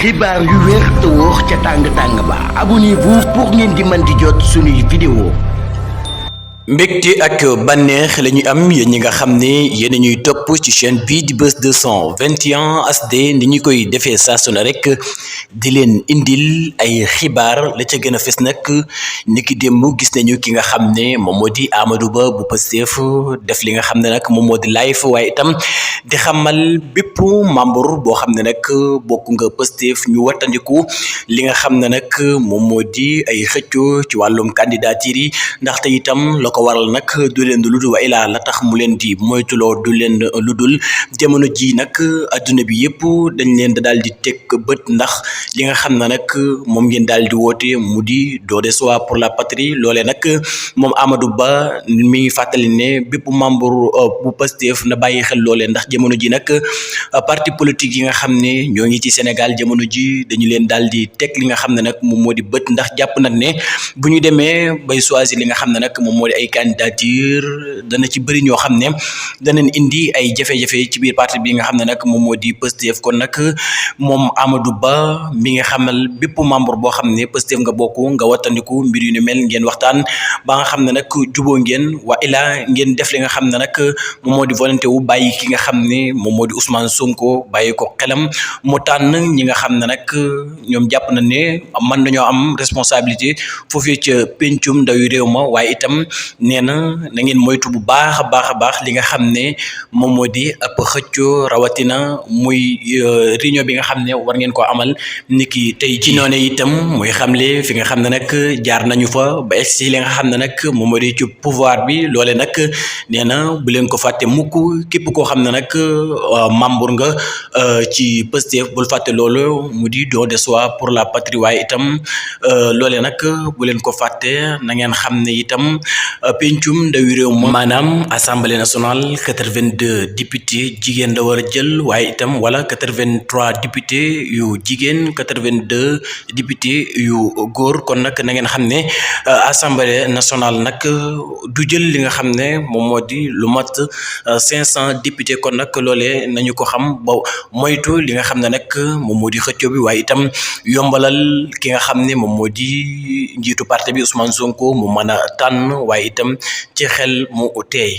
xibaar yu wér te wóor ca tàng ba abonnez-vous pour ngeen di mën di jot suñuy vidéo. mbégte ak bànneex la ñuy am yéen ñi nga xam ne yéen a ñuy topp ci chaîne bii di Buzz 221 HD ni ñu koy defee saa su ne rek di leen indil ay xibaar la ca gën a fës nag niki démb gis nañu ki nga xam ne moom moo di Amadou Ba bu Pastef def li nga xam ne nag moom moo di live waaye itam di xamal bépp membre boo xam ne nag bokk nga Pastef ñu wattandiku li nga xam ne nag moom moo di ay xëccoo ci wàllum candidature yi ndaxte itam ko waral nag du leen lu dul wa ilaa la tax mu leen di moytuloo du leen lu dul jamono ji nag adduna bi yëpp dañ leen da daal di teg bët ndax li nga xam ne nag moom ngeen daal di woote mu di don de soi pour la patrie loolee nag moom Amadou Ba mi ngi fàttali ne bépp membre bu Pastef na bàyyi xel loolee ndax jamono ji nag parti politique yi nga xam ne ñoo ngi ci Sénégal jamono ji dañu leen daal di teg li nga xam ne nag moom moo di bët ndax jàpp nañ ne bu ñu demee bay choisir li nga xam ne nag moom moo di ay candidature dana ci bëri ñoo xam ne danañ indi ay jafe-jafe ci biir parti bi nga xam ne nag moom moo di Pastef kon nag moom Amadou Ba mi nga xamal bépp membre boo xam ne Pastef nga bokk nga wattandiku mbir yu ni mel ngeen waxtaan ba nga xam ne nag juboo ngeen wa ilaa ngeen def li nga xam ne nag moom moo di volonté wu bàyyi ki nga xam ne moom moo di Ousmane Sonko bàyyi ko xelam mu tànn ñi nga xam ne nag ñoom jàpp na ne mën nañoo am responsabilité foofu ca pencum ndawi réew ma waaye itam nee na ngeen moytu bu baax a baax li nga xam ne moom moo di ab xëccoo rawatina muy réunion bi nga xam ne war ngeen koo amal niki tey ci noone itam muy xamle fi nga xam ne nag jaar nañu fa ba egsi li nga xam ne nag moom moo di ci pouvoir bi loole nag nee na bu leen ko fàtte mukk képp koo xam ne nag membre nga ci Pastef bul fàtte loolu mu di don de soi pour la patrie waaye itam loole nag bu leen ko fàtte na ngeen xam ne itam pencum ndawi réew ma maanaam assemblée nationale 82 députés jigéen la war a jël waaye itam wala 83 députés yu jigéen 82 députés yu góor kon nag na ngeen xam ne assemblée nationale nag du jël li nga xam ne moom moo di lu mat 500 députés kon nag loolee nañu ko xam ba moytu li nga xam ne nag moom moo di xëccoo bi waaye itam yombalal ki nga xam ne moom moo di njiitu parti bi Ousmane Sonko mu mën a tànn waaye itam ci xel mu teey